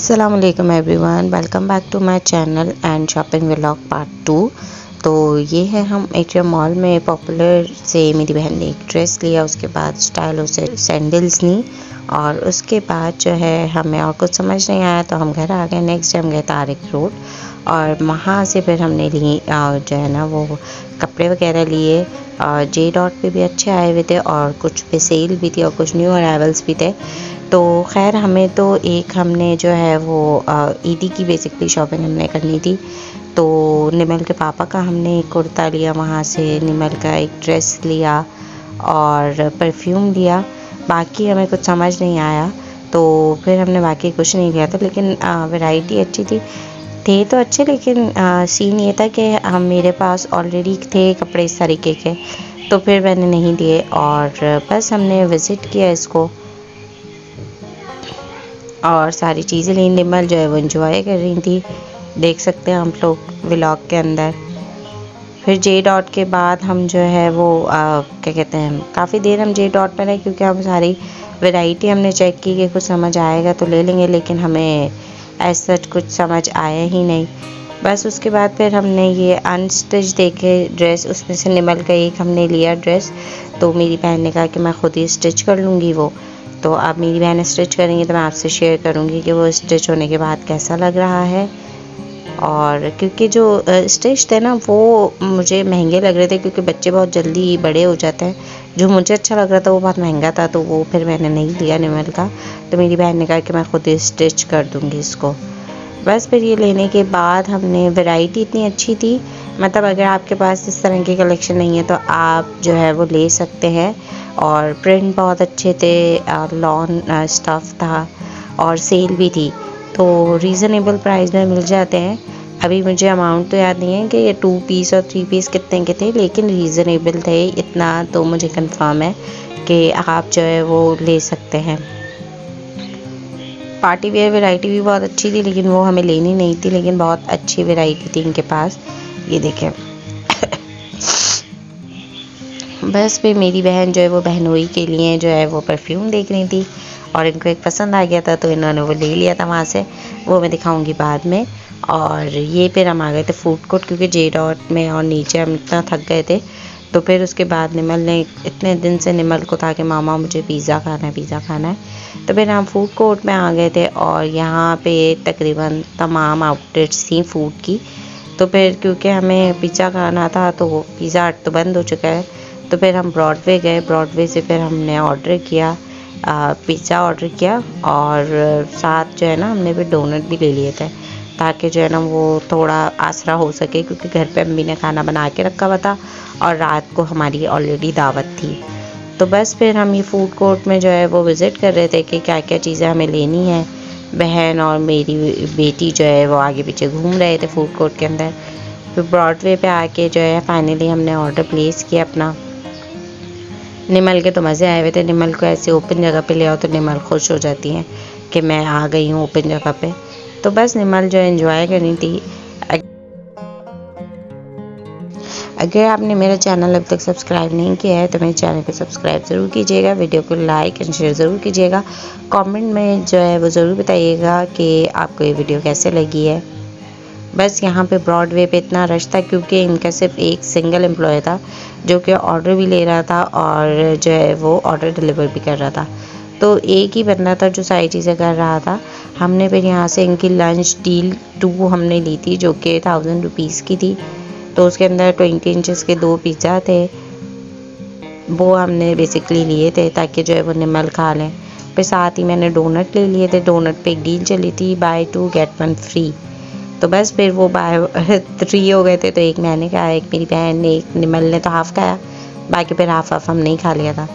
अस्सलामुअलैकुम everyone, welcome back to my channel and shopping vlog part 2। तो ये है हम एट्रियम मॉल में पॉपुलर से मेरी बहन ने एक ड्रेस लिया, उसके बाद स्टाइलो से सैंडल्स ली और उसके बाद जो है हमें और कुछ समझ नहीं आया तो हम घर आ गए। नेक्स्ट डे हम गए तारिक रोड और वहाँ से फिर हमने ली जो है ना वो कपड़े वगैरह लिए। जे डॉट पे भी अच्छे आए हुए थे और कुछ पे सेल भी थी और कुछ न्यू अराइवल्स भी थे। तो खैर हमें तो हमने जो है वो ईदी की बेसिकली शॉपिंग हमने करनी थी। तो निमल के पापा का हमने एक कुर्ता लिया, वहाँ से निमल का एक ड्रेस लिया और परफ्यूम लिया। बाकी हमें कुछ समझ नहीं आया तो फिर हमने बाकी कुछ नहीं लिया था, लेकिन वैरायटी अच्छी थी। थे तो अच्छे, लेकिन सीन ये था कि मेरे पास ऑलरेडी थे कपड़े इस तरीके के, तो फिर मैंने नहीं लिए और बस हमने विज़िट किया इसको और सारी चीज़ें ली। निमल जो है वो एंजॉय कर रही थी, देख सकते हैं आप लोग व्लॉग के अंदर। फिर जे डॉट के बाद हम जो है वो क्या कहते हैं, काफ़ी देर हम जे डॉट पर रहे क्योंकि हम सारी वैरायटी हमने चेक की कि कुछ समझ आएगा तो ले लेंगे, लेकिन हमें ऐसा कुछ समझ आया ही नहीं। बस उसके बाद फिर हमने ये अनस्टिच देखे ड्रेस, उसमें से निमल का एक हमने लिया ड्रेस। तो मेरी बहन ने कहा कि मैं खुद ही स्टिच कर लूँगी वो, तो अब मेरी बहन स्टिच करेंगी तो मैं आपसे शेयर करूँगी कि वो स्टिच होने के बाद कैसा लग रहा है। और क्योंकि जो स्टिच थे ना वो मुझे महंगे लग रहे थे क्योंकि बच्चे बहुत जल्दी बड़े हो जाते हैं। जो मुझे अच्छा लग रहा था वो बहुत महंगा था, तो वो फिर मैंने नहीं लिया निमल का। तो मेरी बहन ने कहा कि मैं खुद ही स्टिच कर दूँगी इसको। बस फिर ये लेने के बाद हमने वैरायटी इतनी अच्छी थी, मतलब अगर आपके पास इस तरह की कलेक्शन नहीं है तो आप जो है वो ले सकते हैं। और प्रिंट बहुत अच्छे थे, लॉन स्टफ़ था और सेल भी थी, तो रीज़नेबल प्राइस में मिल जाते हैं। अभी मुझे अमाउंट तो याद नहीं है कि ये 2 पीस और 3 पीस कितने के थे, लेकिन रीज़नेबल थे, इतना तो मुझे कंफर्म है कि आप जो है वो ले सकते हैं। पार्टी वेयर वैरायटी भी बहुत अच्छी थी, लेकिन वो हमें लेनी नहीं थी, लेकिन बहुत अच्छी वैरायटी थी इनके पास। ये देखें बस फिर मेरी बहन जो है वो बहनोई के लिए जो है वो परफ्यूम देख रही थी और इनको एक पसंद आ गया था तो इन्होंने वो ले लिया था वहाँ से, वो मैं दिखाऊंगी बाद में। और ये फिर हम आ गए थे फूड कोर्ट क्योंकि जे डॉट में और नीचे हम इतना थक गए थे। तो फिर उसके बाद निमल ने, इतने दिन से निमल को था कि मामा मुझे पिज़्ज़ा खाना है, पिज़्ज़ा खाना है। तो फिर हम फूड कोर्ट में आ गए थे और यहाँ पे तकरीबन तमाम आउटलेट्स थी फूड की। तो फिर क्योंकि हमें पिज़्ज़ा खाना था तो पिज़्ज़ा हट तो बंद हो चुका है, तो फिर हम ब्रॉडवे गए। ब्रॉडवे से फिर हमने ऑर्डर किया, पिज़्ज़ा ऑर्डर किया और साथ जो है ना हमने फिर डोनट भी ले लिए थे ताकि जो है ना वो थोड़ा आसरा हो सके, क्योंकि घर पे अम्मी ने खाना बना के रखा हुआ था और रात को हमारी ऑलरेडी दावत थी। तो बस फिर हम ये फूड कोर्ट में जो है वो विज़िट कर रहे थे कि क्या क्या चीज़ें हमें लेनी है। बहन और मेरी बेटी जो है वो आगे पीछे घूम रहे थे फूड कोर्ट के अंदर। फिर ब्रॉडवे पे आके जो है फाइनली हमने ऑर्डर प्लेस किया अपना। निमल के तो मज़े आए हुए थे, निमल को ऐसे ओपन जगह पे ले आओ तो निमल खुश हो जाती हैं कि मैं आ गई हूँ ओपन जगह पे। तो बस निमल जो एंजॉय करनी थी। अगर आपने मेरा चैनल अभी तक सब्सक्राइब नहीं किया है तो मेरे चैनल को सब्सक्राइब ज़रूर कीजिएगा, वीडियो को लाइक एंड शेयर ज़रूर कीजिएगा। कमेंट में जो है वो ज़रूर बताइएगा कि आपको ये वीडियो कैसे लगी है। बस यहाँ पे ब्रॉडवे पे इतना रश था क्योंकि इनका सिर्फ एक सिंगल एम्प्लॉय था जो कि ऑर्डर भी ले रहा था और जो है वो ऑर्डर डिलीवर भी कर रहा था। तो एक ही बंदा था जो सारी चीज़ें कर रहा था। हमने फिर यहाँ से इनकी लंच डील 2 हमने ली थी जो कि 1000 रुपीज़ की थी। तो उसके अंदर 20 इंचेस के 2 पिज़्ज़ा थे, वो हमने बेसिकली लिए थे ताकि जो है वो निमल खा लें। फिर साथ ही मैंने डोनट ले लिए थे, डोनट पे एक डील चली थी बाय 2 गेट 1 फ्री। तो बस फिर वो बाय 3 हो गए थे, तो एक मैंने खाया, एक मेरी बहन ने, एक निमल ने तो हाफ़ खाया, बाकी फिर हाफ़ हमने ही खा लिया था।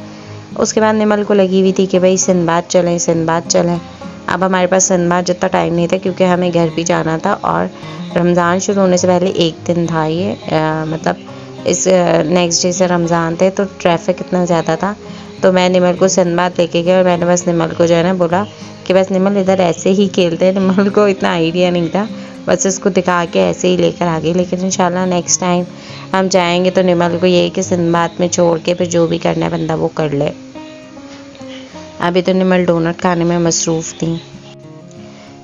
उसके बाद निमल को लगी हुई थी कि भाई सिंदबाद चलें, सिंदबाद चलें। अब हमारे पास सिंदबाद जितना टाइम नहीं था क्योंकि हमें घर भी जाना था और रमज़ान शुरू होने से पहले एक दिन था ये, मतलब इस नेक्स्ट डे से रमज़ान थे तो ट्रैफिक इतना ज़्यादा था। तो मैं निमल को सिंदबाद लेके गई और मैंने बस निमल को जो है ना बोला कि बस निमल इधर ऐसे ही खेलते हैं। निमल को इतना आइडिया नहीं था, बस इसको दिखा के ऐसे ही लेकर आ गई। लेकिन इंशाल्लाह नेक्स्ट टाइम हम जाएंगे तो निमल को ये है कि सिंदबाद में छोड़ के फिर जो भी करना है बंदा वो कर ले। अभी तो निमल डोनट खाने में मसरूफ़ थी।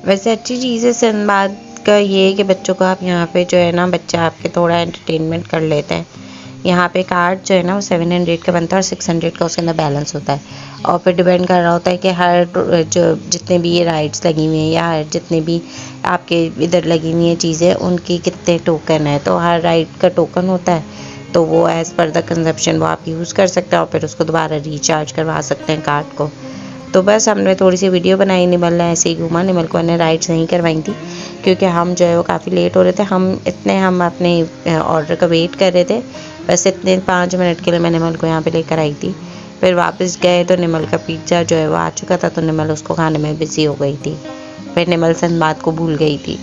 वैसे अच्छी चीज़ है सिंदबाद का ये है कि बच्चों को आप यहाँ पे जो है ना, बच्चा आपके थोड़ा एंटरटेनमेंट कर लेते हैं। यहाँ पे कार्ड जो है ना वो 700 का बनता है और 600 का उसके अंदर बैलेंस होता है। और फिर डिपेंड कर रहा होता है कि हर जो जितने भी ये राइड्स लगी हुई हैं या हर जितने भी आपके इधर लगी हुई हैं चीज़ें, उनकी कितने टोकन है। तो हर राइड का टोकन होता है, तो वो एज़ पर द कंजप्शन वो आप यूज़ कर सकते हैं और फिर उसको दोबारा रिचार्ज करवा सकते हैं कार्ड को। तो बस हमने थोड़ी सी वीडियो बनाई, निमल ने ऐसे ही घूमा। निमल को मैंने राइड्स नहीं करवाई थी क्योंकि हम जो है वो काफ़ी लेट हो रहे थे। हम अपने ऑर्डर का वेट कर रहे थे। बस इतने 5 मिनट के लिए मैं निमल को यहाँ पे लेकर आई थी। फिर वापस गए तो निमल का पिज़्ज़ा जो है वो आ चुका था, तो निमल उसको खाने में बिज़ी हो गई थी। फिर निमल सिंदबाद को भूल गई थी।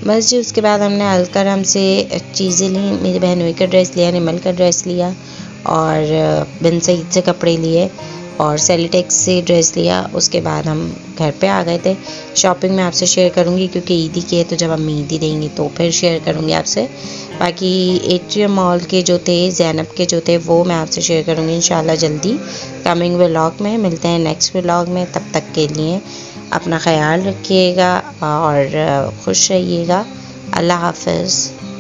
बस जी उसके बाद हमने अलकरम से चीज़ें ली। मेरी बहनोई का ड्रेस लिया, निमल का ड्रेस लिया और बिन सईद से कपड़े लिए और सेलिटेक्स से ड्रेस लिया। उसके बाद हम घर पे आ गए थे। शॉपिंग मैं आपसे शेयर करूँगी क्योंकि ईदी की है, तो जब हम ईदी देंगे तो फिर शेयर करूँगी आपसे। बाकी एट्रियम मॉल के जो थे, ज़ैनब के जो थे, वो मैं आपसे शेयर करूँगी इंशाल्लाह जल्दी कमिंग व्लॉग में। मिलते हैं नेक्स्ट व्लॉग में, तब तक के लिए अपना ख्याल रखिएगा और खुश रहिएगा। अल्लाह हाफ़िज़।